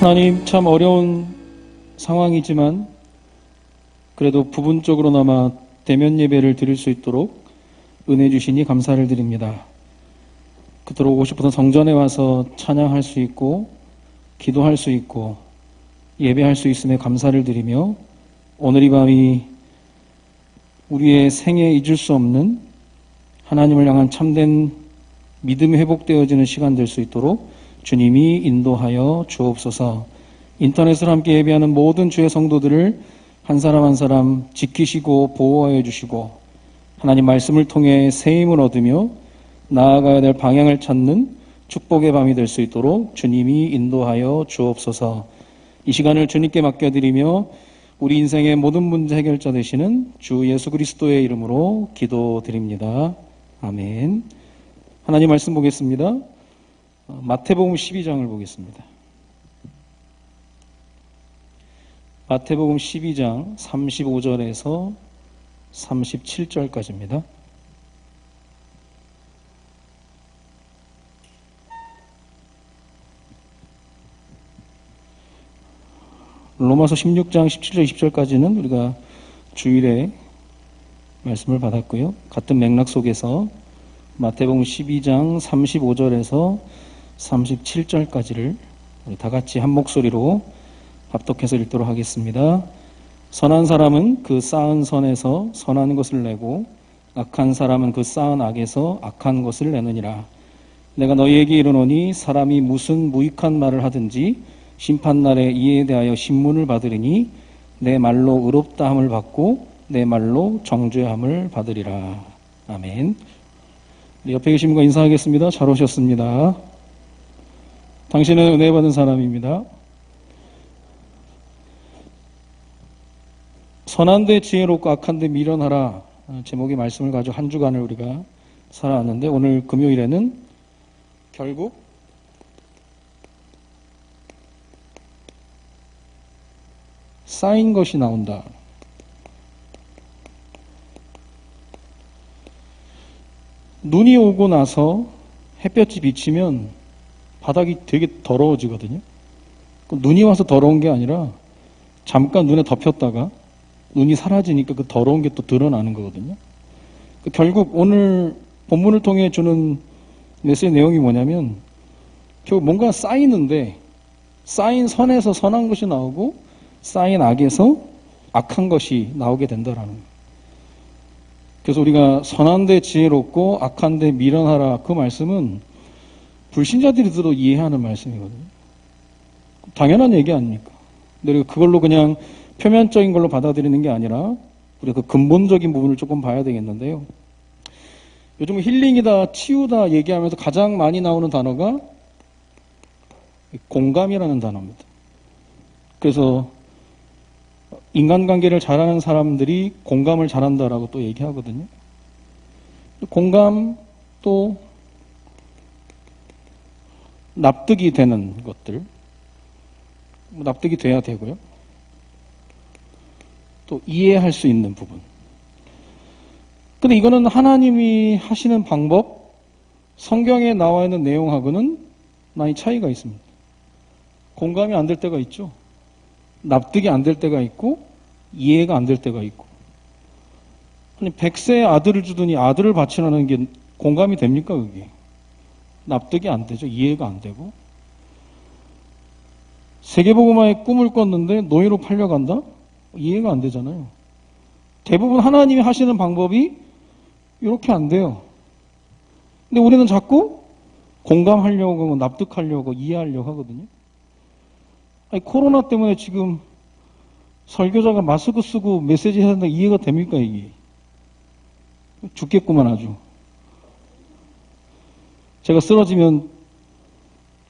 하나님, 참 어려운 상황이지만 그래도 부분적으로나마 대면 예배를 드릴 수 있도록 은혜 주시니 감사를 드립니다. 그토록 50부터 성전에 와서 찬양할 수 있고 기도할 수 있고 예배할 수 있음에 감사를 드리며 오늘 이 밤이 우리의 생에 잊을 수 없는 하나님을 향한 참된 믿음이 회복되어지는 시간 될 수 있도록 주님이 인도하여 주옵소서. 인터넷을 함께 예배하는 모든 주의 성도들을 한 사람 한 사람 지키시고 보호하여 주시고 하나님 말씀을 통해 새 힘을 얻으며 나아가야 될 방향을 찾는 축복의 밤이 될 수 있도록 주님이 인도하여 주옵소서. 이 시간을 주님께 맡겨드리며 우리 인생의 모든 문제 해결자 되시는 주 예수 그리스도의 이름으로 기도드립니다. 아멘. 하나님 말씀 보겠습니다. 마태복음 12장을 보겠습니다. 마태복음 12장 35절에서 37절까지입니다. 로마서 16장 17절 20절까지는 우리가 주일에 말씀을 받았고요. 같은 맥락 속에서 마태복음 12장 35절에서 37절까지를 우리 다 같이 한 목소리로 합독해서 읽도록 하겠습니다. 선한 사람은 그 쌓은 선에서 선한 것을 내고 악한 사람은 그 쌓은 악에서 악한 것을 내느니라. 내가 너희에게 이르노니 사람이 무슨 무익한 말을 하든지 심판날에 이에 대하여 신문을 받으리니 내 말로 의롭다함을 받고 내 말로 정죄함을 받으리라. 아멘. 옆에 계신 분과 인사하겠습니다. 잘 오셨습니다. 당신은 은혜 받은 사람입니다. 선한데 지혜롭고 악한데 미련하라 제목의 말씀을 가지고 한 주간을 우리가 살아왔는데 오늘 금요일에는 결국 쌓인 것이 나온다. 눈이 오고 나서 햇볕이 비치면 바닥이 되게 더러워지거든요. 눈이 와서 더러운 게 아니라 잠깐 눈에 덮였다가 눈이 사라지니까 그 더러운 게 또 드러나는 거거든요. 결국 오늘 본문을 통해 주는 메시지 내용이 뭐냐면 결국 뭔가 쌓이는데 쌓인 선에서 선한 것이 나오고 쌓인 악에서 악한 것이 나오게 된다라는 거예요. 그래서 우리가 선한데 지혜롭고 악한데 미련하라 그 말씀은 불신자들이 들어도 이해하는 말씀이거든요. 당연한 얘기 아닙니까? 근데 우리가 그걸로 그냥 표면적인 걸로 받아들이는 게 아니라 우리가 그 근본적인 부분을 조금 봐야 되겠는데요. 요즘 힐링이다, 치유다 얘기하면서 가장 많이 나오는 단어가 공감이라는 단어입니다. 그래서 인간관계를 잘하는 사람들이 공감을 잘한다라고 또 얘기하거든요. 공감 또 납득이 되는 것들, 납득이 돼야 되고요. 또 이해할 수 있는 부분. 근데 이거는 하나님이 하시는 방법, 성경에 나와 있는 내용하고는 많이 차이가 있습니다. 공감이 안 될 때가 있죠. 납득이 안 될 때가 있고 이해가 안 될 때가 있고. 아니 100세의 아들을 주더니 아들을 바치라는 게 공감이 됩니까 그게? 납득이 안 되죠. 이해가 안 되고. 세계복음화의 꿈을 꿨는데 노예로 팔려간다? 이해가 안 되잖아요. 대부분 하나님이 하시는 방법이 이렇게 안 돼요. 근데 우리는 자꾸 공감하려고 납득하려고 이해하려고 하거든요. 아니, 코로나 때문에 지금 설교자가 마스크 쓰고 메시지 해야 된다 이해가 됩니까 이게? 죽겠구만 아주. 제가 쓰러지면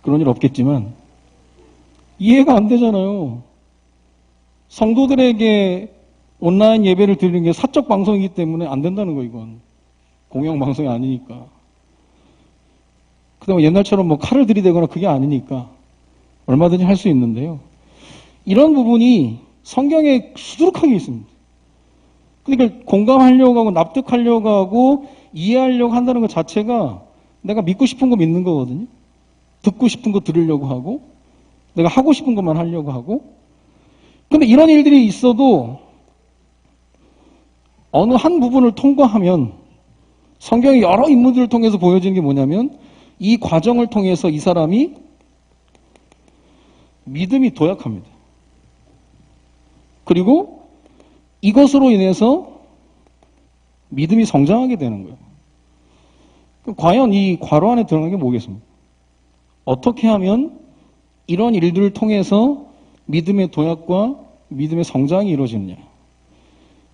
그런 일 없겠지만 이해가 안 되잖아요. 성도들에게 온라인 예배를 드리는 게 사적 방송이기 때문에 안 된다는 거 이건. 공영 방송이 아니니까. 그다음에 옛날처럼 뭐 칼을 들이대거나 그게 아니니까 얼마든지 할 수 있는데요. 이런 부분이 성경에 수두룩하게 있습니다. 그러니까 공감하려고 하고 납득하려고 하고 이해하려고 한다는 것 자체가 내가 믿고 싶은 거 믿는 거거든요. 듣고 싶은 거 들으려고 하고 내가 하고 싶은 것만 하려고 하고. 근데 이런 일들이 있어도 어느 한 부분을 통과하면 성경의 여러 인물들을 통해서 보여지는 게 뭐냐면 이 과정을 통해서 이 사람이 믿음이 도약합니다. 그리고 이것으로 인해서 믿음이 성장하게 되는 거예요. 과연 이 괄호 안에 들어간 게 뭐겠습니까? 어떻게 하면 이런 일들을 통해서 믿음의 도약과 믿음의 성장이 이루어지느냐.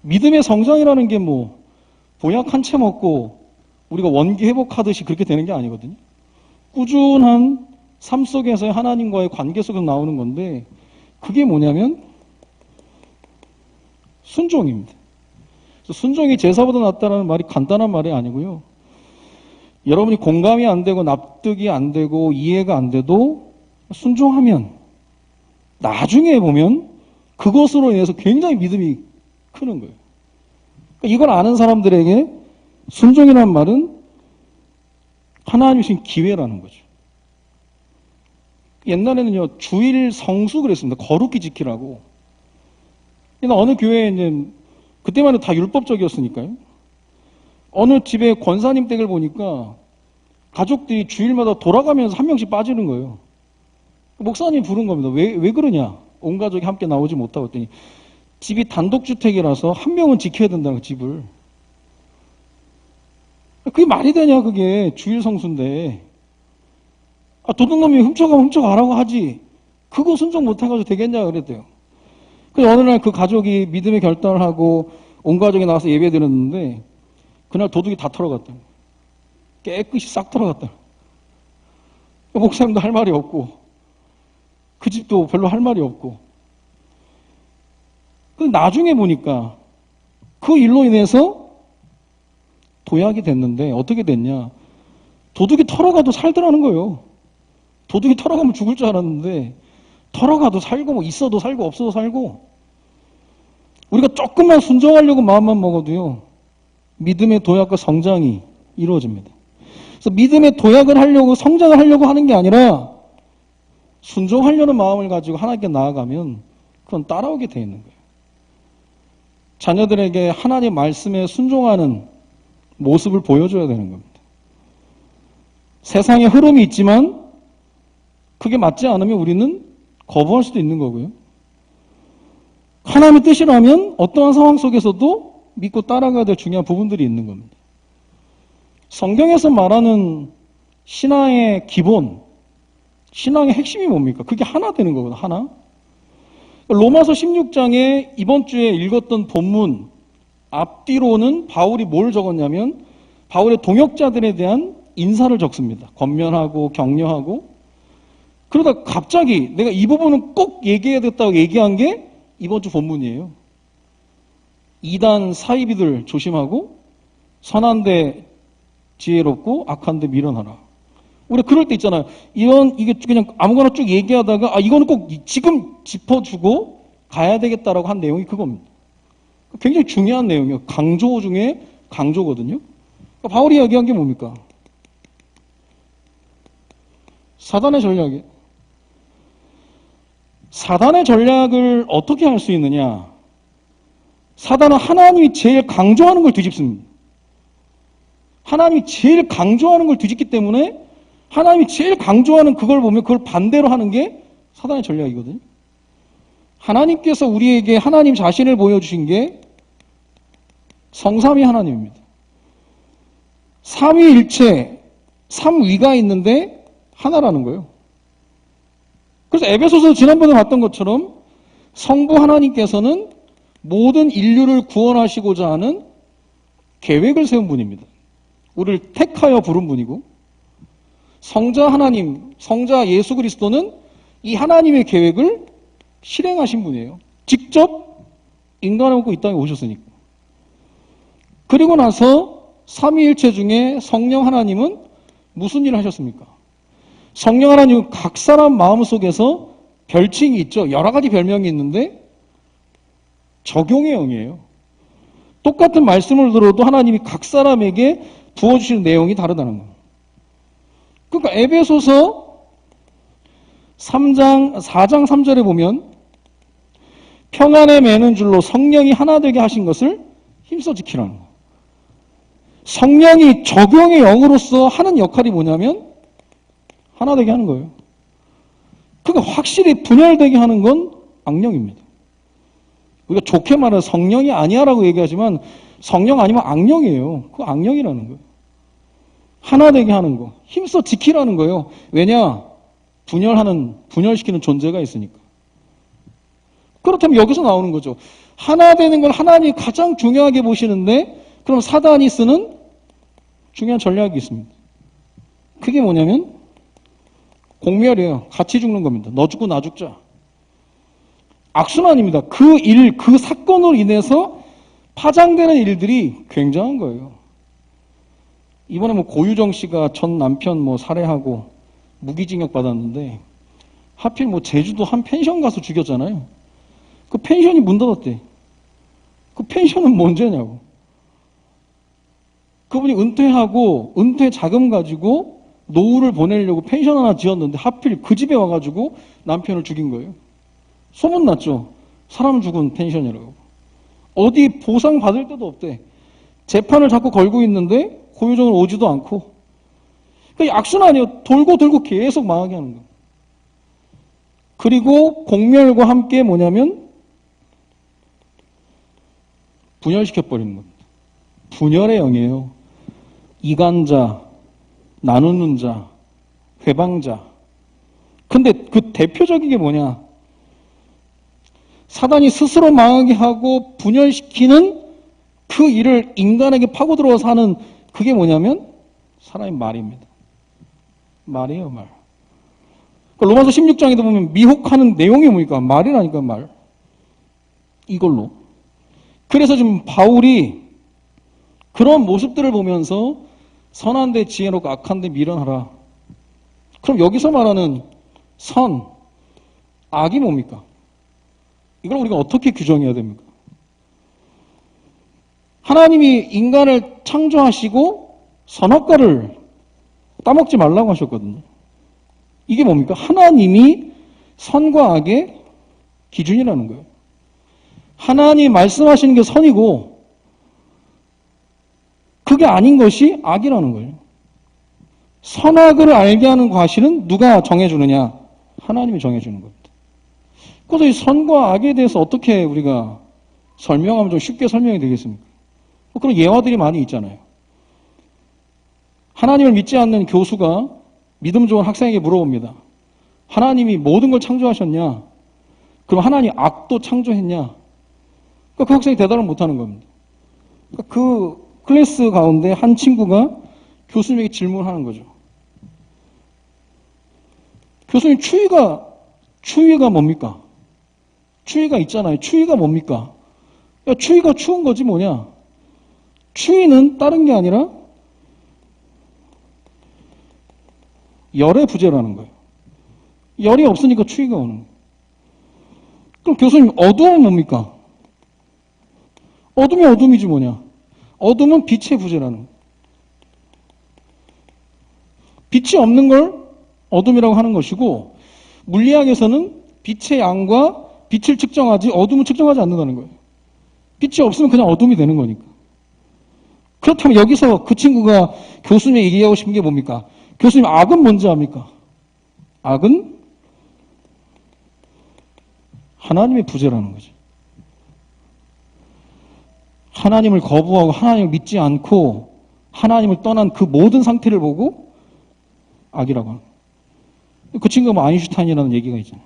믿음의 성장이라는 게 뭐 보약 한 채 먹고 우리가 원기 회복하듯이 그렇게 되는 게 아니거든요. 꾸준한 삶 속에서의 하나님과의 관계 속에서 나오는 건데 그게 뭐냐면 순종입니다. 순종이 제사보다 낫다는 말이 간단한 말이 아니고요. 여러분이 공감이 안 되고 납득이 안 되고 이해가 안 돼도 순종하면 나중에 보면 그것으로 인해서 굉장히 믿음이 크는 거예요. 이걸 아는 사람들에게 순종이라는 말은 하나님이 주신 기회라는 거죠. 옛날에는요, 주일 성수 그랬습니다. 거룩히 지키라고. 근데 어느 교회에 이제, 그때만 해도 다 율법적이었으니까요. 어느 집에 권사님 댁을 보니까 가족들이 주일마다 돌아가면서 한 명씩 빠지는 거예요. 목사님이 부른 겁니다. 왜 그러냐? 온 가족이 함께 나오지 못하고 했더니 집이 단독주택이라서 한 명은 지켜야 된다는 집을. 그게 말이 되냐, 그게. 주일 성수인데. 도둑놈이 훔쳐가면 훔쳐가라고 하지. 그거 순종 못해가지고 되겠냐, 그랬대요. 그래서 어느 날 그 가족이 믿음의 결단을 하고 온 가족이 나와서 예배 드렸는데 그날 도둑이 다 털어갔다. 깨끗이 싹 털어갔다. 목사님도 할 말이 없고 그 집도 별로 할 말이 없고. 근데 나중에 보니까 그 일로 인해서 도약이 됐는데 어떻게 됐냐. 도둑이 털어가도 살더라는 거예요. 도둑이 털어가면 죽을 줄 알았는데 털어가도 살고 뭐 있어도 살고 없어도 살고. 우리가 조금만 순종하려고 마음만 먹어도요. 믿음의 도약과 성장이 이루어집니다. 그래서 믿음의 도약을 하려고 성장을 하려고 하는 게 아니라 순종하려는 마음을 가지고 하나님께 나아가면 그건 따라오게 돼 있는 거예요. 자녀들에게 하나님의 말씀에 순종하는 모습을 보여줘야 되는 겁니다. 세상에 흐름이 있지만 그게 맞지 않으면 우리는 거부할 수도 있는 거고요. 하나님의 뜻이라면 어떠한 상황 속에서도 믿고 따라가야 될 중요한 부분들이 있는 겁니다. 성경에서 말하는 신앙의 기본, 신앙의 핵심이 뭡니까? 그게 하나 되는 거거든요. 하나. 로마서 16장에 이번 주에 읽었던 본문 앞뒤로는 바울이 뭘 적었냐면 바울의 동역자들에 대한 인사를 적습니다. 권면하고 격려하고. 그러다 갑자기 내가 이 부분은 꼭 얘기해야 됐다고 얘기한 게 이번 주 본문이에요. 이단 사이비들 조심하고 선한데 지혜롭고 악한데 미련하라. 우리 그럴 때 있잖아요. 이게 그냥 아무거나 쭉 얘기하다가 이거는 꼭 지금 짚어주고 가야 되겠다라고 한 내용이 그겁니다. 굉장히 중요한 내용이에요. 강조 중에 강조거든요. 그러니까 바울이 이야기한 게 뭡니까? 사단의 전략이에요. 사단의 전략을 어떻게 할 수 있느냐? 사단은 하나님이 제일 강조하는 걸 뒤집습니다. 하나님이 제일 강조하는 걸 뒤집기 때문에 하나님이 제일 강조하는 그걸 보면 그걸 반대로 하는 게 사단의 전략이거든요. 하나님께서 우리에게 하나님 자신을 보여주신 게 성삼위 하나님입니다. 삼위일체, 삼위가 있는데 하나라는 거예요. 그래서 에베소서 지난번에 봤던 것처럼 성부 하나님께서는 모든 인류를 구원하시고자 하는 계획을 세운 분입니다. 우리를 택하여 부른 분이고 성자 하나님, 성자 예수 그리스도는 이 하나님의 계획을 실행하신 분이에요. 직접 인간을 먹고 이 땅에 오셨으니까. 그리고 나서 삼위일체 중에 성령 하나님은 무슨 일을 하셨습니까? 성령 하나님은 각 사람 마음속에서 별칭이 있죠. 여러 가지 별명이 있는데 적용의 영이에요. 똑같은 말씀을 들어도 하나님이 각 사람에게 부어주시는 내용이 다르다는 거예요. 그러니까 에베소서 4장 3절에 보면 평안에 매는 줄로 성령이 하나 되게 하신 것을 힘써 지키라는 거예요. 성령이 적용의 영으로서 하는 역할이 뭐냐면 하나 되게 하는 거예요. 그러니까 확실히 분열되게 하는 건 악령입니다. 우리가 좋게 말해 성령이 아니야라고 얘기하지만 성령 아니면 악령이에요. 그거 악령이라는 거예요. 하나 되게 하는 거, 힘써 지키라는 거예요. 왜냐? 분열시키는 존재가 있으니까. 그렇다면 여기서 나오는 거죠. 하나 되는 걸 하나님이 가장 중요하게 보시는데 그럼 사단이 쓰는 중요한 전략이 있습니다. 그게 뭐냐면 공멸이에요. 같이 죽는 겁니다. 너 죽고 나 죽자. 악순환입니다. 그 사건으로 인해서 파장되는 일들이 굉장한 거예요. 이번에 고유정 씨가 전 남편 살해하고 무기징역 받았는데 하필 제주도 한 펜션 가서 죽였잖아요. 그 펜션이 문 닫았대. 그 펜션은 뭔 죄냐고. 그분이 은퇴하고 은퇴 자금 가지고 노후를 보내려고 펜션 하나 지었는데 하필 그 집에 와가지고 남편을 죽인 거예요. 소문났죠. 사람 죽은 펜션이라고. 어디 보상 받을 데도 없대. 재판을 자꾸 걸고 있는데 고유정은 오지도 않고. 그러니까 악순환이에요. 돌고 계속 망하게 하는 거예요. 그리고 공멸과 함께 뭐냐면 분열시켜버리는 겁니다. 분열의 영이에요. 이간자, 나누는 자, 회방자. 근데 그 대표적인 게 뭐냐? 사단이 스스로 망하게 하고 분열시키는 그 일을 인간에게 파고 들어와서 하는 그게 뭐냐면 사람의 말입니다. 말이에요, 말. 로마서 16장에도 보면 미혹하는 내용이 뭡니까? 말이라니까, 말. 이걸로. 그래서 지금 바울이 그런 모습들을 보면서 선한 데 지혜롭고 악한 데 미련하라. 그럼 여기서 말하는 선, 악이 뭡니까? 이걸 우리가 어떻게 규정해야 됩니까? 하나님이 인간을 창조하시고 선악과를 따먹지 말라고 하셨거든요. 이게 뭡니까? 하나님이 선과 악의 기준이라는 거예요. 하나님이 말씀하시는 게 선이고 그게 아닌 것이 악이라는 거예요. 선악을 알게 하는 과실은 누가 정해주느냐? 하나님이 정해주는 겁니다. 그래서 이 선과 악에 대해서 어떻게 우리가 설명하면 좀 쉽게 설명이 되겠습니까? 그런 예화들이 많이 있잖아요. 하나님을 믿지 않는 교수가 믿음 좋은 학생에게 물어봅니다. 하나님이 모든 걸 창조하셨냐? 그럼 하나님 악도 창조했냐? 그러니까 그 학생이 대답을 못하는 겁니다. 그러니까 그 클래스 가운데 한 친구가 교수님에게 질문하는 거죠. 교수님, 추위가 뭡니까? 추위가 있잖아요. 추위가 뭡니까? 야, 추위가 추운 거지 뭐냐? 추위는 다른 게 아니라 열의 부재라는 거예요. 열이 없으니까 추위가 오는 거예요. 그럼 교수님, 어두움은 뭡니까? 어둠이 어둠이지 뭐냐? 어둠은 빛의 부재라는 거예요. 빛이 없는 걸 어둠이라고 하는 것이고 물리학에서는 빛의 양과 빛을 측정하지 어둠을 측정하지 않는다는 거예요. 빛이 없으면 그냥 어둠이 되는 거니까. 그렇다면 여기서 그 친구가 교수님이 얘기하고 싶은 게 뭡니까? 교수님, 악은 뭔지 압니까? 악은 하나님의 부재라는 거죠. 하나님을 거부하고 하나님을 믿지 않고 하나님을 떠난 그 모든 상태를 보고 악이라고 하는 거예요. 그 친구가 아인슈타인이라는 얘기가 있잖아요.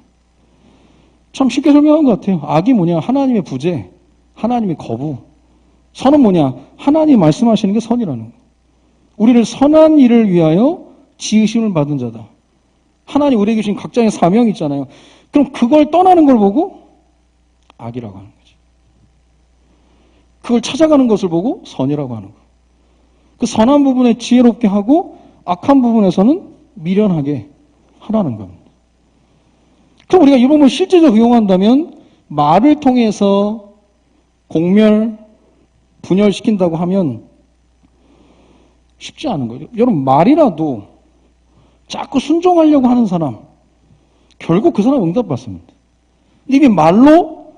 참 쉽게 설명한 것 같아요. 악이 뭐냐? 하나님의 부재, 하나님의 거부. 선은 뭐냐? 하나님이 말씀하시는 게 선이라는 거예요. 우리를 선한 일을 위하여 지으심을 받은 자다. 하나님 우리에게 주신 각자의 사명이 있잖아요. 그럼 그걸 떠나는 걸 보고 악이라고 하는 거지. 그걸 찾아가는 것을 보고 선이라고 하는 거예요. 그 선한 부분에 지혜롭게 하고 악한 부분에서는 미련하게 하라는 겁니다. 그럼 우리가 이 부분을 실제적으로 이용한다면 말을 통해서 공멸, 분열시킨다고 하면 쉽지 않은 거예요. 여러분, 말이라도 자꾸 순종하려고 하는 사람, 결국 그 사람 응답받습니다. 이미 말로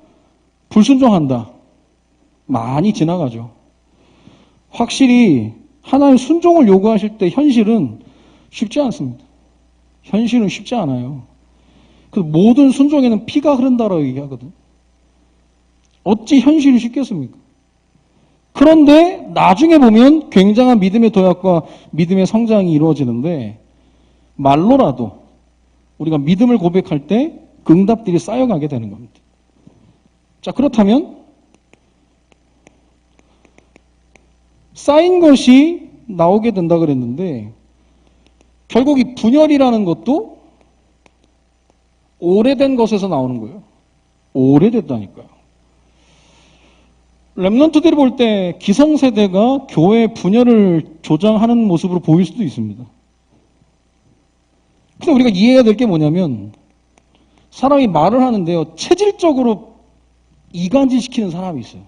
불순종한다. 많이 지나가죠. 확실히 하나님 순종을 요구하실 때 현실은 쉽지 않습니다. 현실은 쉽지 않아요. 그 모든 순종에는 피가 흐른다라고 얘기하거든. 어찌 현실이 쉽겠습니까? 그런데 나중에 보면 굉장한 믿음의 도약과 믿음의 성장이 이루어지는데 말로라도 우리가 믿음을 고백할 때 그 응답들이 쌓여가게 되는 겁니다. 자, 그렇다면 쌓인 것이 나오게 된다 그랬는데 결국 이 분열이라는 것도 오래된 것에서 나오는 거예요. 오래됐다니까요. 렘넌트들이 볼 때 기성세대가 교회 분열을 조장하는 모습으로 보일 수도 있습니다. 근데 우리가 이해해야 될 게 뭐냐면 사람이 말을 하는데요. 체질적으로 이간질시키는 사람이 있어요.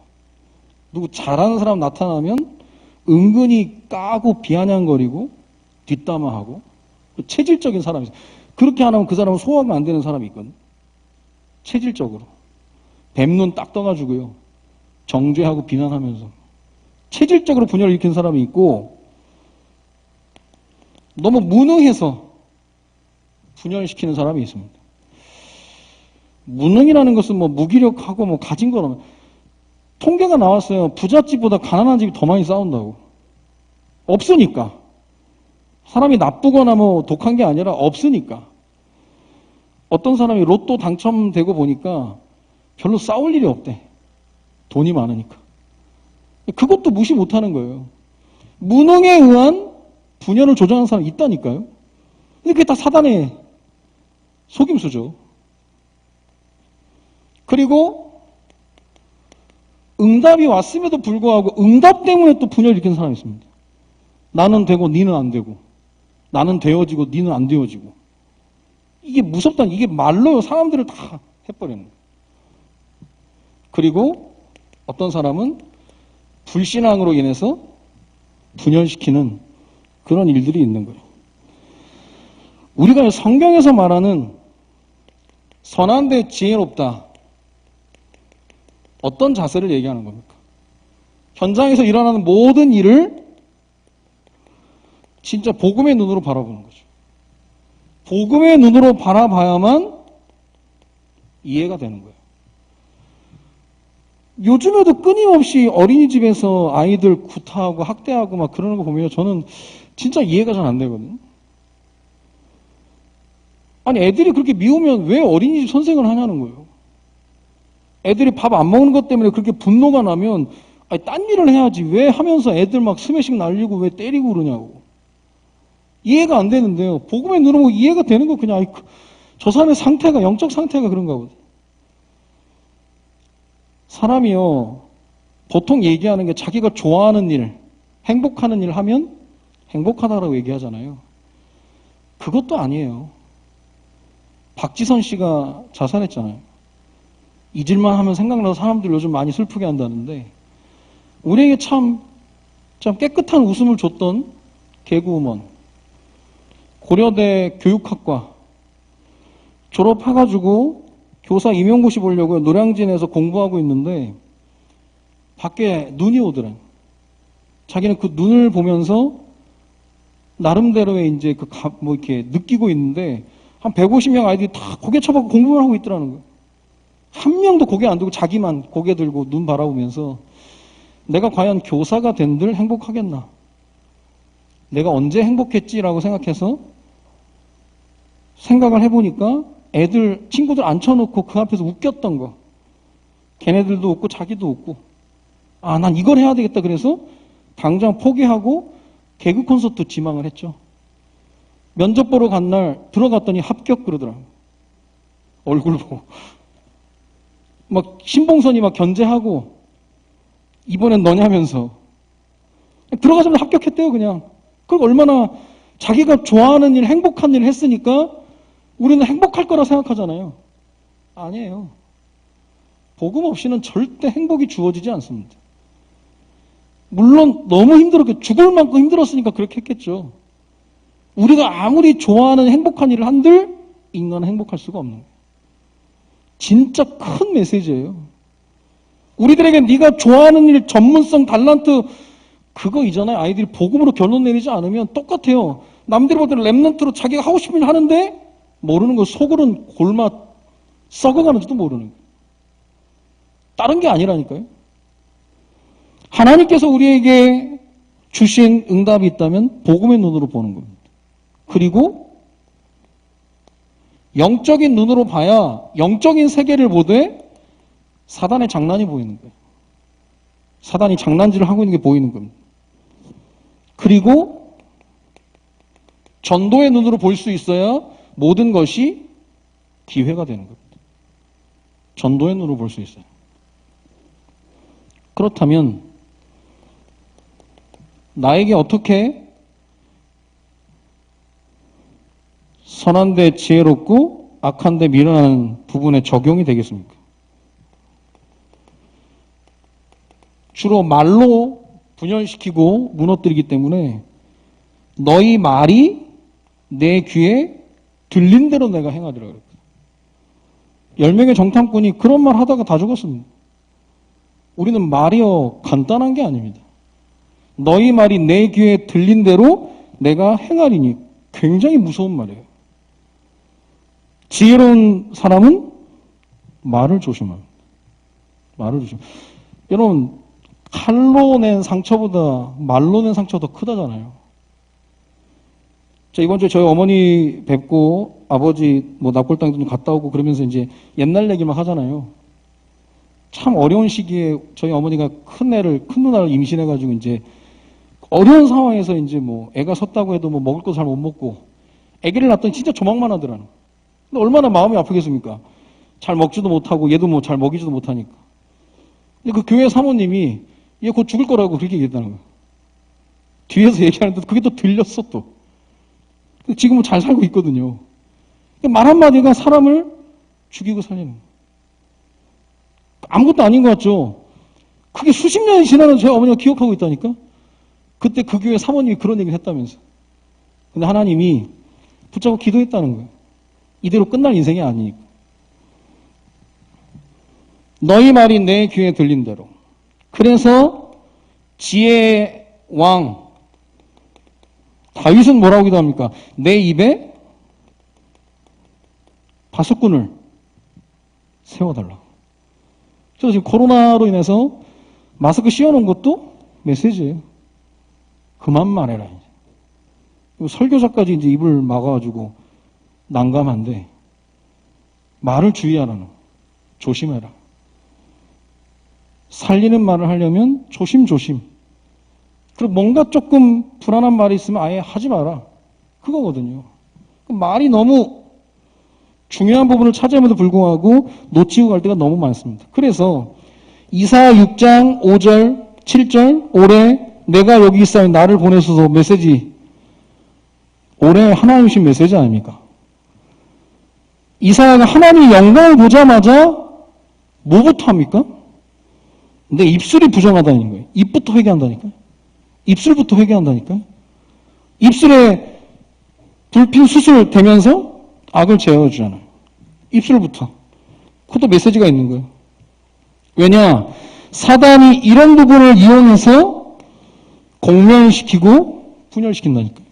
누구 잘하는 사람 나타나면 은근히 까고 비아냥거리고 뒷담화하고 체질적인 사람이 있어요. 그렇게 안 하면 그 사람은 소화가 안 되는 사람이 있거든요. 체질적으로. 뱀눈 딱 떠가지고요. 정죄하고 비난하면서. 체질적으로 분열을 일으키는 사람이 있고 너무 무능해서 분열시키는 사람이 있습니다. 무능이라는 것은 뭐 무기력하고 뭐 가진 거라면 통계가 나왔어요. 부잣집보다 가난한 집이 더 많이 싸운다고. 없으니까. 사람이 나쁘거나 뭐 독한 게 아니라 없으니까. 어떤 사람이 로또 당첨되고 보니까 별로 싸울 일이 없대. 돈이 많으니까. 그것도 무시 못하는 거예요. 무능에 의한 분열을 조장하는 사람이 있다니까요. 근데 그게 다 사단의 속임수죠. 그리고 응답이 왔음에도 불구하고 응답 때문에 또 분열을 일으키는 사람이 있습니다. 나는 되고 니는 안 되고 나는 되어지고 니는 안 되어지고 이게 무섭다는 이게 말로 사람들을 다 해버리는 거예요. 그리고 어떤 사람은 불신앙으로 인해서 분열시키는 그런 일들이 있는 거예요. 우리가 성경에서 말하는 선한데 지혜롭다. 어떤 자세를 얘기하는 겁니까? 현장에서 일어나는 모든 일을 진짜 복음의 눈으로 바라보는 거죠. 복음의 눈으로 바라봐야만 이해가 되는 거예요. 요즘에도 끊임없이 어린이집에서 아이들 구타하고 학대하고 막 그러는 거 보면 저는 진짜 이해가 잘 안 되거든요. 아니 애들이 그렇게 미우면 왜 어린이집 선생을 하냐는 거예요. 애들이 밥 안 먹는 것 때문에 그렇게 분노가 나면 아니 딴 일을 해야지 왜 하면서 애들 막 스매싱 날리고 왜 때리고 그러냐고. 이해가 안 되는데요. 복음에 눈으로 이해가 되는 거 그냥 저 사람의 상태가 영적 상태가 그런가 보다. 사람이요 보통 얘기하는 게 자기가 좋아하는 일, 행복하는 일 하면 행복하다라고 얘기하잖아요. 그것도 아니에요. 박지선 씨가 자살했잖아요. 잊을만 하면 생각나서 사람들 요즘 많이 슬프게 한다는데 우리에게 참 깨끗한 웃음을 줬던 개그우먼 고려대 교육학과 졸업해가지고 교사 임용고시 보려고 노량진에서 공부하고 있는데 밖에 눈이 오더래. 자기는 그 눈을 보면서 나름대로의 이제 뭐 이렇게 느끼고 있는데 한 150명 아이들이 다 고개 쳐박고 공부를 하고 있더라는 거예요. 한 명도 고개 안 들고 자기만 고개 들고 눈 바라보면서 내가 과연 교사가 된들 행복하겠나? 내가 언제 행복했지라고 생각해서 생각을 해보니까 애들, 친구들 앉혀놓고 그 앞에서 웃겼던 거. 걔네들도 웃고 자기도 웃고. 아, 난 이걸 해야 되겠다. 그래서 당장 포기하고 개그 콘서트 지망을 했죠. 면접 보러 간 날 들어갔더니 합격 그러더라고요. 얼굴 보고. 막 신봉선이 막 견제하고 이번엔 너냐면서 들어가자마자 합격했대요 그냥. 그리고 얼마나 자기가 좋아하는 일, 행복한 일을 했으니까 우리는 행복할 거라 생각하잖아요. 아니에요. 복음 없이는 절대 행복이 주어지지 않습니다. 물론 너무 힘들었고 죽을 만큼 힘들었으니까 그렇게 했겠죠. 우리가 아무리 좋아하는 행복한 일을 한들 인간은 행복할 수가 없는 거예요. 진짜 큰 메시지예요. 우리들에게 네가 좋아하는 일, 전문성, 달란트 그거 있잖아요. 아이들이 복음으로 결론 내리지 않으면 똑같아요. 남들이 볼 때는 랩런트로 자기가 하고 싶은 일 하는데 모르는 거 속으로는 골마 썩어가는지도 모르는 거예요. 다른 게 아니라니까요. 하나님께서 우리에게 주신 응답이 있다면 복음의 눈으로 보는 겁니다. 그리고 영적인 눈으로 봐야 영적인 세계를 보되 사단의 장난이 보이는 거예요. 사단이 장난질을 하고 있는 게 보이는 겁니다. 그리고 전도의 눈으로 볼 수 있어야 모든 것이 기회가 되는 겁니다. 전도의 눈으로 볼 수 있어요. 그렇다면 나에게 어떻게 선한데 지혜롭고 악한데 미련한 부분에 적용이 되겠습니까? 주로 말로 분열시키고 무너뜨리기 때문에 너희 말이 내 귀에 들린 대로 내가 행하리라 그랬거든요. 10명의 정탐꾼이 그런 말 하다가 다 죽었습니다. 우리는 말이요 간단한 게 아닙니다. 너희 말이 내 귀에 들린 대로 내가 행하리니 굉장히 무서운 말이에요. 지혜로운 사람은 말을 조심합니다. 말을 조심합니다. 여러분 칼로 낸 상처보다 말로 낸 상처가 더 크다잖아요. 이번 주에 저희 어머니 뵙고 아버지 납골당 좀 갔다 오고 그러면서 이제 옛날 얘기만 하잖아요. 참 어려운 시기에 저희 어머니가 큰 누나를 임신해가지고 이제 어려운 상황에서 이제 애가 섰다고 해도 먹을 거 잘 못 먹고 아기를 낳았더니 진짜 조망만 하더라는. 근데 얼마나 마음이 아프겠습니까? 잘 먹지도 못하고 얘도 잘 먹이지도 못하니까. 근데 그 교회 사모님이 얘 곧 죽을 거라고 그렇게 얘기했다는 거예요. 뒤에서 얘기하는데 그게 또 들렸어 또. 지금은 잘 살고 있거든요. 말 한마디가 사람을 죽이고 살리는 거예요. 아무것도 아닌 것 같죠? 그게 수십 년이 지나는 저희 어머니가 기억하고 있다니까? 그때 그 교회 사모님이 그런 얘기를 했다면서. 근데 하나님이 붙잡고 기도했다는 거예요. 이대로 끝날 인생이 아니니까. 너희 말이 내 귀에 들린 대로. 그래서 지혜의 왕 다윗은 뭐라고 기도합니까? 내 입에 바석군을 세워달라. 그래서 지금 코로나로 인해서 마스크 씌워놓은 것도 메시지예요. 그만 말해라. 설교자까지 이제 입을 막아가지고 난감한데 말을 주의하라는 거예요. 조심해라. 살리는 말을 하려면 조심조심. 그리고 뭔가 조금 불안한 말이 있으면 아예 하지 마라. 그거거든요. 말이 너무 중요한 부분을 차지함에도 불구하고 놓치고 갈 때가 너무 많습니다. 그래서 이사야 6장 5절, 7절 올해 내가 여기 있사오니 나를 보내소서 메시지 올해 하나님 주신 메시지 아닙니까? 이사야가 하나님의 영광을 보자마자 뭐부터 합니까? 내 입술이 부정하다는 거예요. 입부터 회개한다니까. 입술부터 회개한다니까. 입술에 불핀 수술 대면서 악을 제어해주잖아요. 입술부터. 그것도 메시지가 있는 거예요. 왜냐? 사단이 이런 부분을 이용해서 공멸시키고 분열시킨다니까요.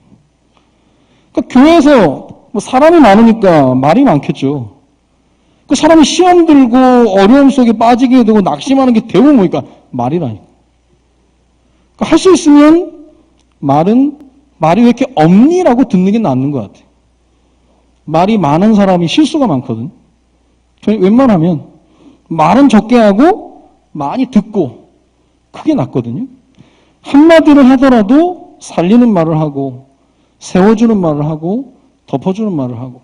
그러니까 교회에서 사람이 많으니까 말이 많겠죠. 그 사람이 시험 들고 어려움 속에 빠지게 되고 낙심하는 게 대부분 뭐니까 말이라니까. 그러니까 할 수 있으면 말이 왜 이렇게 없니라고 듣는 게 낫는 것 같아요. 말이 많은 사람이 실수가 많거든. 저희 웬만하면 말은 적게 하고 많이 듣고 그게 낫거든요. 한마디를 하더라도 살리는 말을 하고 세워주는 말을 하고 덮어주는 말을 하고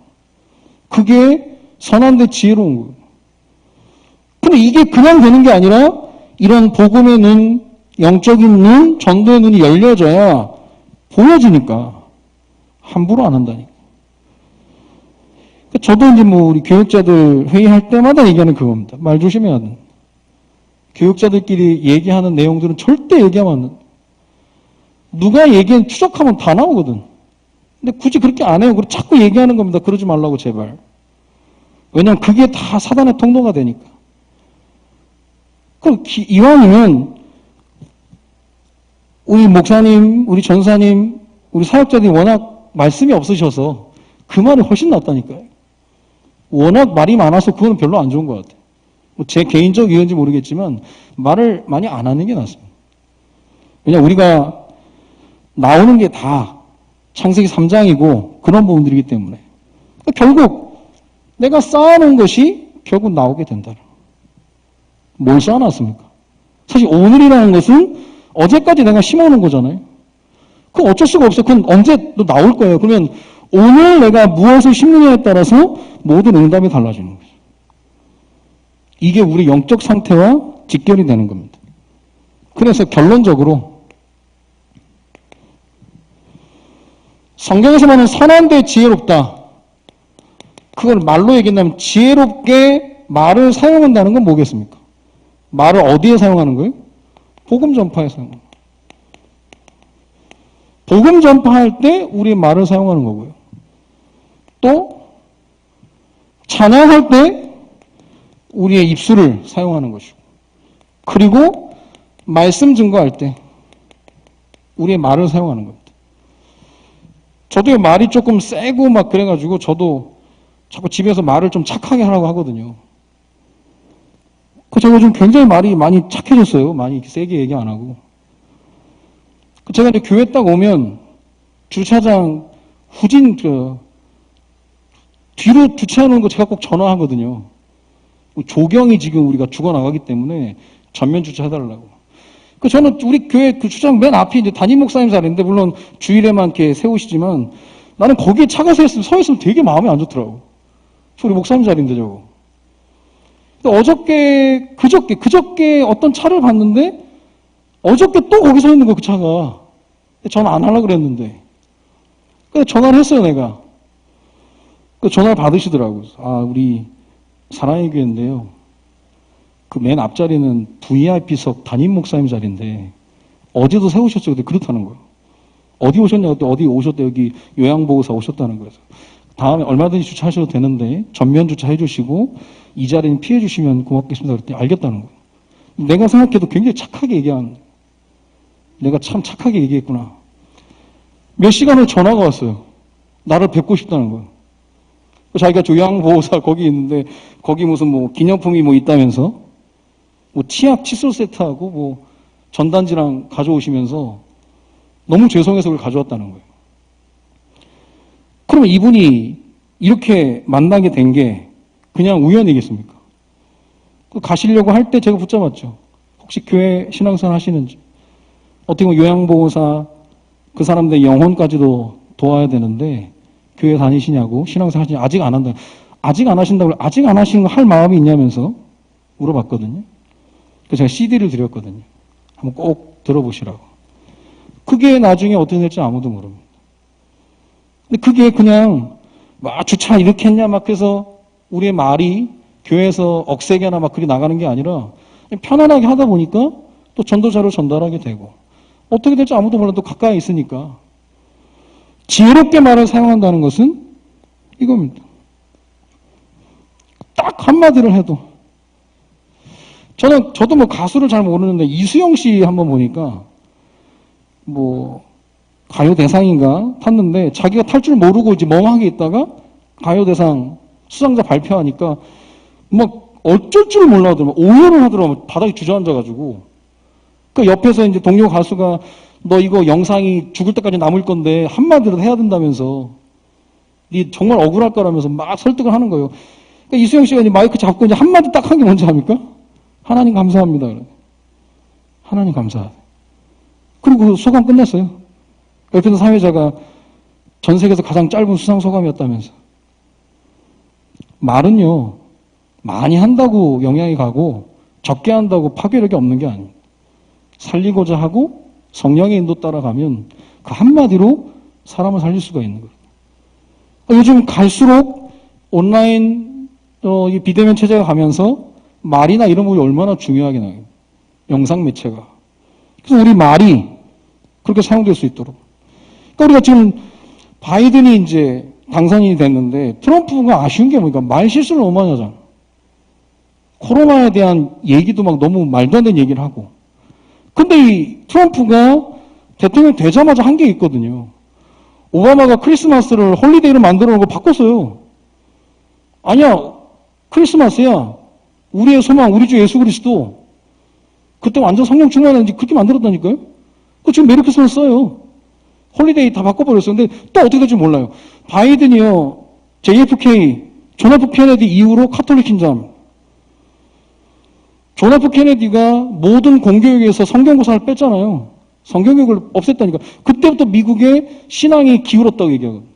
그게 선한데 지혜로운 거예요. 근데 이게 그냥 되는 게 아니라 이런 복음의 눈, 영적인 눈, 전도의 눈이 열려져야 보여지니까 함부로 안 한다니까. 저도 이제 우리 교육자들 회의할 때마다 얘기하는 그겁니다. 말 조심해야 돼. 교육자들끼리 얘기하는 내용들은 절대 얘기하면 안 돼. 누가 추적하면 다 나오거든. 근데 굳이 그렇게 안 해요. 그리고 자꾸 얘기하는 겁니다. 그러지 말라고 제발. 왜냐하면 그게 다 사단의 통로가 되니까. 그럼 이왕이면 우리 목사님, 우리 전사님, 우리 사역자들이 워낙 말씀이 없으셔서 그 말이 훨씬 낫다니까요. 워낙 말이 많아서 그거는 별로 안 좋은 것 같아요. 뭐 제 개인적 의견인지 모르겠지만 말을 많이 안 하는 게 낫습니다. 왜냐하면 우리가 나오는 게 다 창세기 3장이고 그런 부분들이기 때문에 결국 내가 쌓아놓은 것이 결국 나오게 된다. 뭘 쌓아놨습니까? 사실 오늘이라는 것은 어제까지 내가 심어놓은 거잖아요. 그건 어쩔 수가 없어요. 그건 언제 또 나올 거예요. 그러면 오늘 내가 무엇을 심느냐에 따라서 모든 응답이 달라지는 거죠. 이게 우리 영적 상태와 직결이 되는 겁니다. 그래서 결론적으로 성경에서 말하는 선한 데 지혜롭다. 그걸 말로 얘기한다면 지혜롭게 말을 사용한다는 건 뭐겠습니까? 말을 어디에 사용하는 거예요? 복음 전파에 사용합니다. 복음 전파할 때 우리 말을 사용하는 거고요. 또 찬양할 때 우리의 입술을 사용하는 것이고, 그리고 말씀 증거할 때 우리의 말을 사용하는 겁니다. 저도 말이 조금 세고 막 그래가지고 저도 자꾸 집에서 말을 좀 착하게 하라고 하거든요. 제가 좀 굉장히 말이 많이 착해졌어요. 많이 세게 얘기 안 하고. 제가 이제 교회 딱 오면 주차장 후진 뒤로 주차하는 거 제가 꼭 전화하거든요. 조경이 지금 우리가 죽어나가기 때문에 전면 주차해달라고. 저는 우리 교회 그 주차장 맨 앞에 이제 담임 목사님 자리인데, 물론 주일에만 이렇게 세우시지만 나는 거기에 차가 서 있으면 되게 마음이 안 좋더라고. 우리 목사님 자리인데 저거. 그저께 어떤 차를 봤는데 어저께 또 거기 서 있는 거야, 그 차가. 전화 안 하려고 그랬는데. 그래서 전화를 했어요, 내가. 그 전화를 받으시더라고요. 아, 우리 사랑의 교회인데요. 그 맨 앞자리는 VIP석 담임 목사님 자리인데 어제도 세우셨죠? 근데 그렇다는 거예요. 어디 오셨냐? 그때 어디 오셨대? 여기 요양보호사 오셨다는 거예요. 다음에 얼마든지 주차하셔도 되는데 전면 주차해 주시고 이 자리는 피해 주시면 고맙겠습니다. 그랬더니 알겠다는 거예요. 내가 생각해도 굉장히 착하게 내가 참 착하게 얘기했구나. 몇 시간 후에 전화가 왔어요. 나를 뵙고 싶다는 거예요. 자기가 요양보호사 거기 있는데 거기 무슨 뭐 기념품이 뭐 있다면서 뭐 치약 칫솔 세트하고 뭐 전단지랑 가져오시면서 너무 죄송해서 그걸 가져왔다는 거예요. 그러면 이분이 이렇게 만나게 된 게 그냥 우연이겠습니까? 가시려고 할 때 제가 붙잡았죠. 혹시 교회 신앙생활 하시는지. 어떻게 보면 요양보호사 그 사람들의 영혼까지도 도와야 되는데 교회 다니시냐고, 신앙생활 하시냐고. 아직 안 한다. 아직 안 하신다고, 아직 안 하시는 거 할 마음이 있냐면서 물어봤거든요. 그래서 제가 CD를 드렸거든요. 한번 꼭 들어보시라고. 그게 나중에 어떻게 될지 아무도 모릅니다. 근데 그게 그냥 막 주차 이렇게 했냐 막 해서 우리의 말이 교회에서 억세게나 막 그리 나가는 게 아니라 편안하게 하다 보니까 또 전도자로 전달하게 되고, 어떻게 될지 아무도 몰라도 가까이 있으니까. 지혜롭게 말을 사용한다는 것은 이겁니다. 딱 한마디를 해도. 저도 뭐 가수를 잘 모르는데 이수영 씨 한번 보니까 뭐 가요대상인가 탔는데 자기가 탈 줄 모르고 이제 멍하게 있다가 가요대상 수상자 발표하니까 막 어쩔 줄 몰라 하더라고. 오열을 하더라고. 바닥에 주저앉아가지고. 그 옆에서 이제 동료 가수가 너 이거 영상이 죽을 때까지 남을 건데 한마디라도 해야 된다면서, 니 정말 억울할 거라면서 막 설득을 하는 거예요. 그러니까 이수영 씨가 이제 마이크 잡고 이제 한마디 딱 한 게 뭔지 압니까? 하나님 감사합니다. 하나님 감사하다. 그리고 소감 끝냈어요. 옆에서 사회자가 전 세계에서 가장 짧은 수상 소감이었다면서. 말은요, 많이 한다고 영향이 가고 적게 한다고 파괴력이 없는 게 아닙니다. 살리고자 하고 성령의 인도 따라가면 그 한마디로 사람을 살릴 수가 있는 거예요. 요즘 갈수록 온라인 이 비대면 체제가 가면서 말이나 이런 부분이 얼마나 중요하게 나요. 영상 매체가. 그래서 우리 말이 그렇게 사용될 수 있도록. 그러니까 우리가 지금 바이든이 이제 당선인이 됐는데 트럼프가 아쉬운 게 뭐니까 말 실수를 너무 많이 하잖아. 코로나에 대한 얘기도 막 너무 말도 안 되는 얘기를 하고. 근데 이 트럼프가 대통령 되자마자 한 게 있거든요. 오바마가 크리스마스를 홀리데이로 만들어 놓고 바꿨어요. 아니야, 크리스마스야. 우리의 소망, 우리 주 예수 그리스도. 그때 완전 성령 충만했는지 그렇게 만들었다니까요? 그 지금 메리 크리스마스 써요. 홀리데이 다 바꿔버렸어요. 근데 또 어떻게 될지 몰라요. 바이든이요, JFK, 존 F 케네디 이후로 카톨릭 신자입니다. 존 F 케네디가 모든 공교육에서 성경고사를 뺐잖아요. 성경교육을 없앴다니까. 그때부터 미국의 신앙이 기울었다고 얘기하거든요.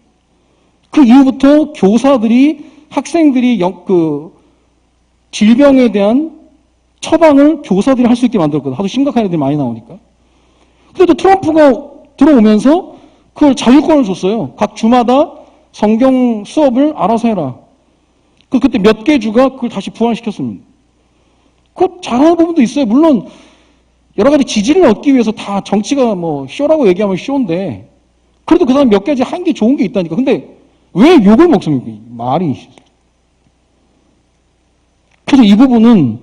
그 이후부터 교사들이, 학생들이 질병에 대한 처방을 교사들이 할 수 있게 만들었거든요. 하도 심각한 애들이 많이 나오니까. 그래도 트럼프가 들어오면서 그걸 자율권을 줬어요. 각 주마다 성경 수업을 알아서 해라. 그때 몇 개 주가 그걸 다시 부활시켰습니다. 그거 잘하는 부분도 있어요. 물론 여러 가지 지지를 얻기 위해서 다 정치가 뭐 쇼라고 얘기하면 쇼인데 그래도 그 사람 몇 가지 한 게 좋은 게 있다니까. 근데 왜 욕을 먹습니까? 말이. 그래서 이 부분은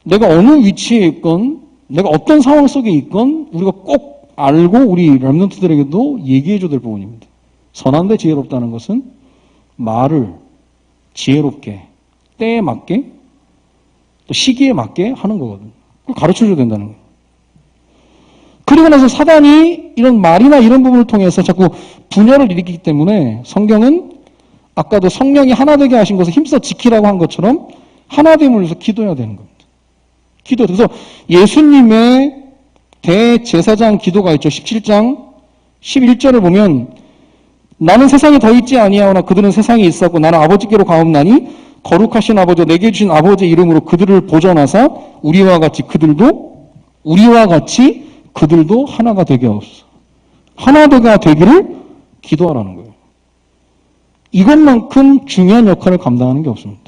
내가 어느 위치에 있건 내가 어떤 상황 속에 있건 우리가 꼭 알고 우리 렘넌트들에게도 얘기해줘야 될 부분입니다. 선한데 지혜롭다는 것은 말을 지혜롭게 때에 맞게 또 시기에 맞게 하는 거거든요. 그걸 가르쳐줘야 된다는 거예요. 그리고 나서 사단이 이런 말이나 이런 부분을 통해서 자꾸 분열을 일으키기 때문에 성경은 아까도 성령이 하나 되게 하신 것을 힘써 지키라고 한 것처럼 하나됨을 위해서 기도해야 되는 겁니다. 기도. 그래서 예수님의 대제사장 기도가 있죠. 17장 11절을 보면 나는 세상에 더 있지 아니하오나 그들은 세상에 있었고 나는 아버지께로 가옵나니 거룩하신 아버지 내게 주신 아버지의 이름으로 그들을 보전하사 우리와 같이 그들도 하나가 되게 하옵소서. 하나가 되기를 기도하라는 거예요. 이것만큼 중요한 역할을 감당하는 게 없습니다.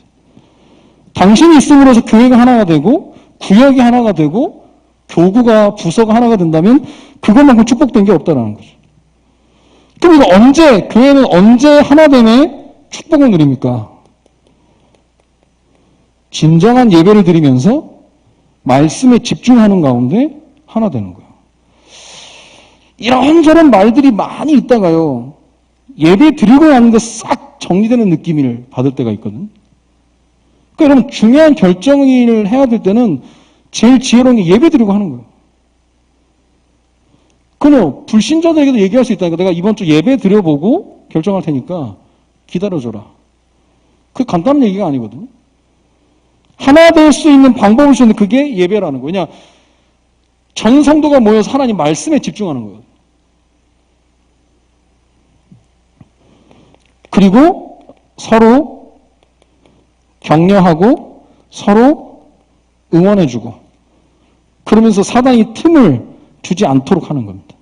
당신이 있음으로써 교회가 하나가 되고 구역이 하나가 되고 교구가 부서가 하나가 된다면 그것만큼 축복된 게 없다는 거죠. 그럼 이거 교회는 언제 하나됨의 축복을 누립니까? 진정한 예배를 드리면서 말씀에 집중하는 가운데 하나 되는 거예요. 이런저런 말들이 많이 있다가요. 예배 드리고 나는데 싹 정리되는 느낌을 받을 때가 있거든. 그러니까 여러분 중요한 결정을 해야 될 때는 제일 지혜로운 게 예배 드리고 하는 거예요. 그럼 불신자들에게도 얘기할 수 있다니까. 내가 이번 주 예배 드려보고 결정할 테니까 기다려줘라. 그게 간단한 얘기가 아니거든요. 하나 될 수 있는 방법을 주는데 그게 예배라는 거예요. 왜냐, 전 성도가 모여서 하나님 말씀에 집중하는 거예요. 그리고 서로 격려하고 서로 응원해주고 그러면서 사단이 틈을 주지 않도록 하는 겁니다.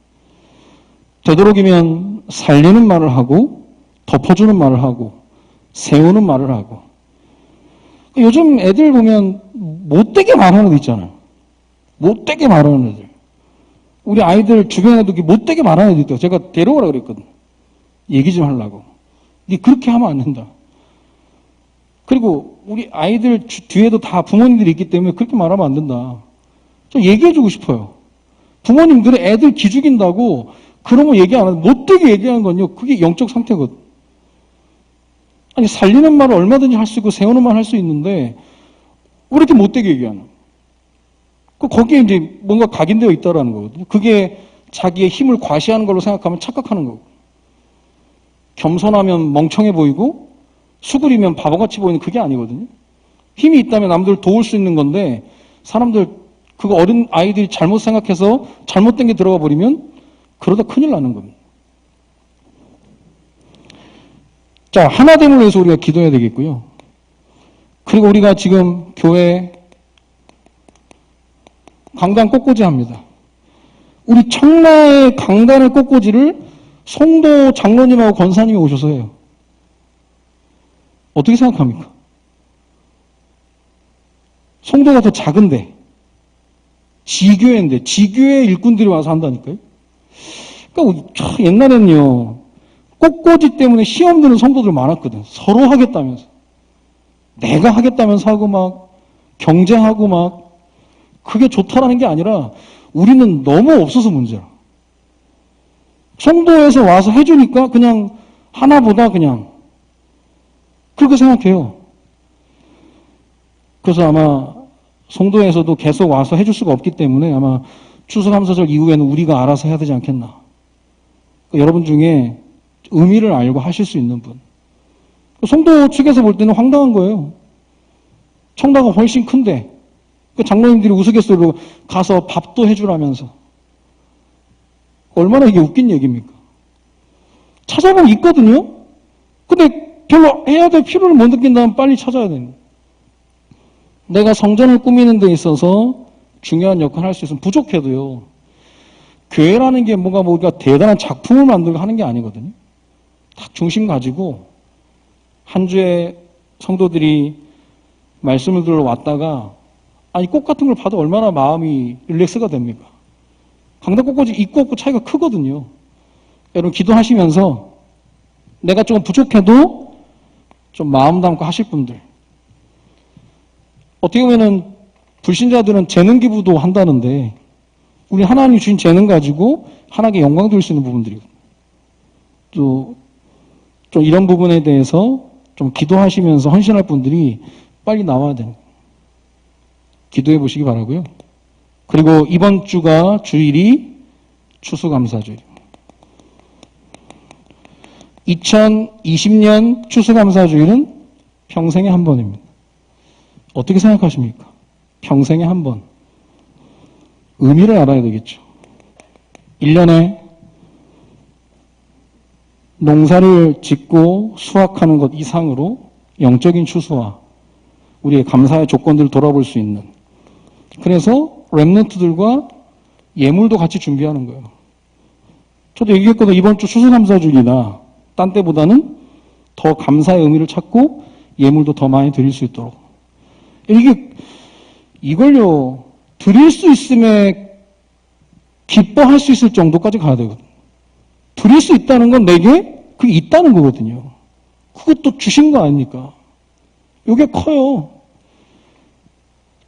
되도록이면 살리는 말을 하고 덮어주는 말을 하고 세우는 말을 하고. 요즘 애들 보면 못되게 말하는 애 있잖아요. 못되게 말하는 애들. 우리 아이들 주변에도 못되게 말하는 애들 있다고 제가 데려오라 그랬거든. 얘기 좀 하려고. 니 그렇게 하면 안 된다. 그리고 우리 아이들 뒤에도 다 부모님들이 있기 때문에 그렇게 말하면 안 된다. 좀 얘기해주고 싶어요. 부모님들은 애들 기죽인다고 그런 거 얘기 안 하고 못되게 얘기하는 건요. 그게 영적 상태거든. 아니 살리는 말을 얼마든지 할 수 있고 세우는 말 할 수 있는데 왜 이렇게 못되게 얘기하나? 거기에 이제 뭔가 각인되어 있다라는 거거든요. 그게 자기의 힘을 과시하는 걸로 생각하면 착각하는 거고. 겸손하면 멍청해 보이고 수그리면 바보같이 보이는 그게 아니거든요. 힘이 있다면 남들 도울 수 있는 건데 사람들 그거 어린 아이들이 잘못 생각해서 잘못된 게 들어가 버리면 그러다 큰일 나는 겁니다. 자, 하나됨을 위해서 우리가 기도해야 되겠고요. 그리고 우리가 지금 교회 강단 꽃꽂이 합니다. 우리 청라의 강단의 꽃꽂이를 송도 장로님하고 권사님이 오셔서 해요. 어떻게 생각합니까? 송도가 더 작은데 지교회인데 지교회 일꾼들이 와서 한다니까요. 그러니까 옛날에는요 꽃꽂이 때문에 시험 드는 성도들 많았거든. 서로 하겠다면서. 내가 하겠다면서 하고 막 경쟁하고 막 그게 좋다라는 게 아니라 우리는 너무 없어서 문제야. 성도에서 와서 해주니까 그냥 하나보다 그냥 그렇게 생각해요. 그래서 아마 성도에서도 계속 와서 해줄 수가 없기 때문에 아마 추수감사절 이후에는 우리가 알아서 해야 되지 않겠나. 여러분 중에 의미를 알고 하실 수 있는 분. 성도 측에서 볼 때는 황당한 거예요. 청당은 훨씬 큰데 장로님들이 우스갯소리로 가서 밥도 해주라면서. 얼마나 이게 웃긴 얘기입니까? 찾아보면 있거든요. 근데 별로 해야 될 필요를 못 느낀다면 빨리 찾아야 됩니다. 내가 성전을 꾸미는 데 있어서 중요한 역할을 할 수 있으면 부족해도요. 교회라는 게 뭔가 우리가 대단한 작품을 만들고 하는 게 아니거든요. 딱 중심 가지고 한 주에 성도들이 말씀을 들으러 왔다가 아니 꽃 같은 걸 봐도 얼마나 마음이 릴렉스가 됩니까? 강단꽃꽂이 있고 없고 차이가 크거든요. 여러분 기도하시면서 내가 조금 부족해도 좀 마음 담고 하실 분들. 어떻게 보면은 불신자들은 재능 기부도 한다는데 우리 하나님이 주신 재능 가지고 하나님께 영광 돌릴 수 있는 부분들이거든요. 또 좀 이런 부분에 대해서 좀 기도하시면서 헌신할 분들이 빨리 나와야 됩니다. 기도해 보시기 바라고요. 그리고 이번 주가 주일이 추수감사주일입니다. 2020년 추수감사주일은 평생에 한 번입니다. 어떻게 생각하십니까? 평생에 한 번. 의미를 알아야 되겠죠. 1년에 농사를 짓고 수확하는 것 이상으로 영적인 추수와 우리의 감사의 조건들을 돌아볼 수 있는. 그래서 렘넌트들과 예물도 같이 준비하는 거예요. 저도 얘기했거든요. 이번 주 추수감사주일이나 딴 때보다는 더 감사의 의미를 찾고 예물도 더 많이 드릴 수 있도록. 이걸요, 드릴 수 있음에 기뻐할 수 있을 정도까지 가야 되거든요. 드릴 수 있다는 건 내게 그게 있다는 거거든요. 그것도 주신 거 아닙니까? 이게 커요.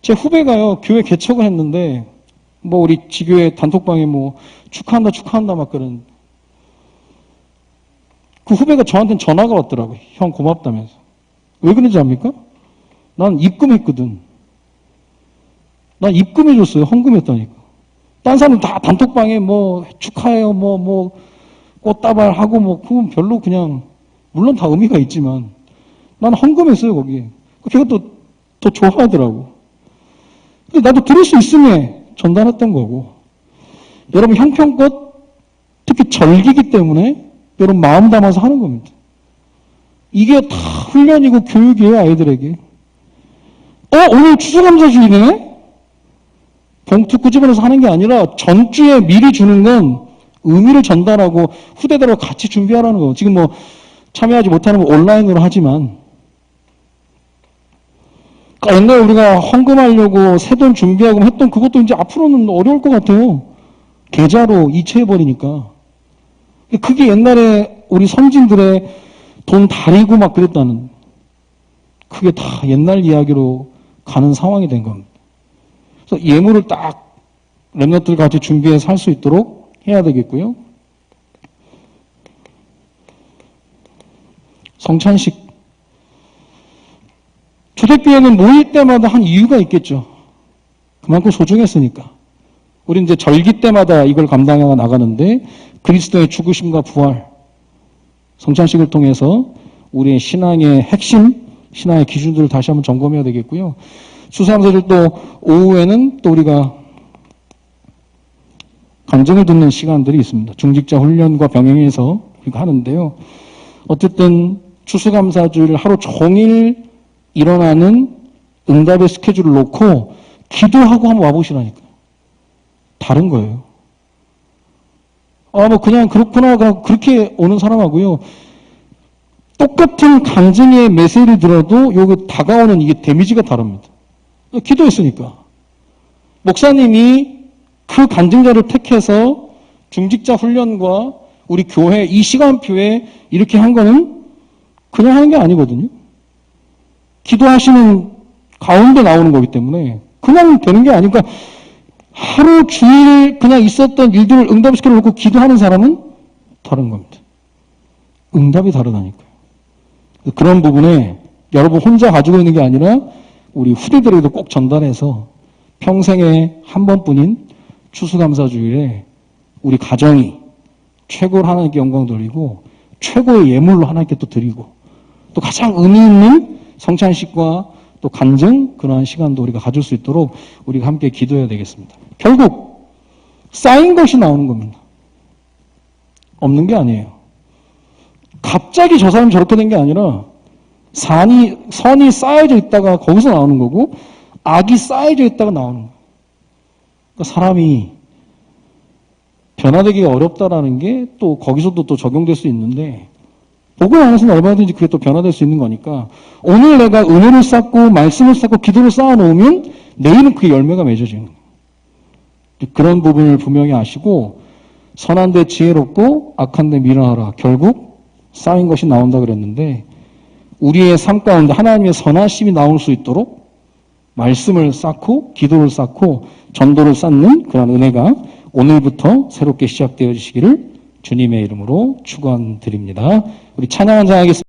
제 후배가요, 교회 개척을 했는데, 우리 지교회 단톡방에 축하한다 막 그런. 그 후배가 저한테는 전화가 왔더라고요. 형 고맙다면서. 왜 그런지 압니까? 난 입금했거든. 난 입금해줬어요. 헌금했다니까. 딴 사람은 다 단톡방에 축하해요, 꽃다발하고 그건 별로 그냥, 물론 다 의미가 있지만, 난 헌금했어요, 거기에. 그것도 더 좋아하더라고. 근데 나도 들을 수 있음에 전달했던 거고. 여러분, 형편껏, 특히 절기기 때문에, 여러분 마음 담아서 하는 겁니다. 이게 다 훈련이고 교육이에요, 아이들에게. 오늘 추수감사주일이네? 봉투 끄집어내서 하는 게 아니라 전주에 미리 주는 건 의미를 전달하고 후대대로 같이 준비하라는 거. 지금 참여하지 못하는 거 온라인으로 하지만. 그러니까 옛날에 우리가 헌금하려고 새돈 준비하고 했던 그것도 이제 앞으로는 어려울 것 같아요. 계좌로 이체해버리니까. 그게 옛날에 우리 선진들의 돈 다리고 막 그랬다는. 그게 다 옛날 이야기로 가는 상황이 된 겁니다. 그래서 예물을 딱 렘넌트들 같이 준비해서 할 수 있도록 해야 되겠고요. 성찬식. 초대교회는 모일 때마다 한 이유가 있겠죠. 그만큼 소중했으니까. 우리 이제 절기 때마다 이걸 감당해 나가는데 그리스도의 죽으심과 부활, 성찬식을 통해서 우리의 신앙의 핵심, 신앙의 기준들을 다시 한번 점검해야 되겠고요. 추수감사절 또 오후에는 또 우리가 간증을 듣는 시간들이 있습니다. 중직자 훈련과 병행해서 우리가 하는데요. 어쨌든 추수감사주일 하루 종일 일어나는 응답의 스케줄을 놓고 기도하고 한번 와보시라니까요. 다른 거예요. 그냥 그렇구나 그렇게 오는 사람하고요. 똑같은 간증의 메시지를 들어도 여기 다가오는 이게 데미지가 다릅니다. 기도했으니까. 목사님이 그 간증자를 택해서 중직자 훈련과 우리 교회 이 시간표에 이렇게 한 거는 그냥 하는 게 아니거든요. 기도하시는 가운데 나오는 거기 때문에 그냥 되는 게 아니니까 하루 주일 그냥 있었던 일들을 응답시켜 놓고 기도하는 사람은 다른 겁니다. 응답이 다르다니까요. 그런 부분에 여러분 혼자 가지고 있는 게 아니라 우리 후대들에게도 꼭 전달해서 평생에 한 번뿐인 추수감사주일에 우리 가정이 최고로 하나님께 영광 돌리고 최고의 예물로 하나님께 또 드리고 또 가장 의미 있는 성찬식과 또 간증 그러한 시간도 우리가 가질 수 있도록 우리가 함께 기도해야 되겠습니다. 결국 쌓인 것이 나오는 겁니다. 없는 게 아니에요. 갑자기 저 사람이 저렇게 된 게 아니라 선이 쌓여져 있다가 거기서 나오는 거고 악이 쌓여져 있다가 나오는 거예요. 그러니까 사람이 변화되기가 어렵다라는 게 또 거기서도 또 적용될 수 있는데 복음 안에서는 얼마든지 그게 또 변화될 수 있는 거니까 오늘 내가 은혜를 쌓고 말씀을 쌓고 기도를 쌓아놓으면 내일은 그게 열매가 맺어지는 거예요. 그런 부분을 분명히 아시고 선한 데 지혜롭고 악한 데 미련하라. 결국 쌓인 것이 나온다 그랬는데 우리의 삶 가운데 하나님의 선하심이 나올 수 있도록 말씀을 쌓고 기도를 쌓고 전도를 쌓는 그런 은혜가 오늘부터 새롭게 시작되어지시기를 주님의 이름으로 축원드립니다. 우리 찬양 한장 하겠습니다.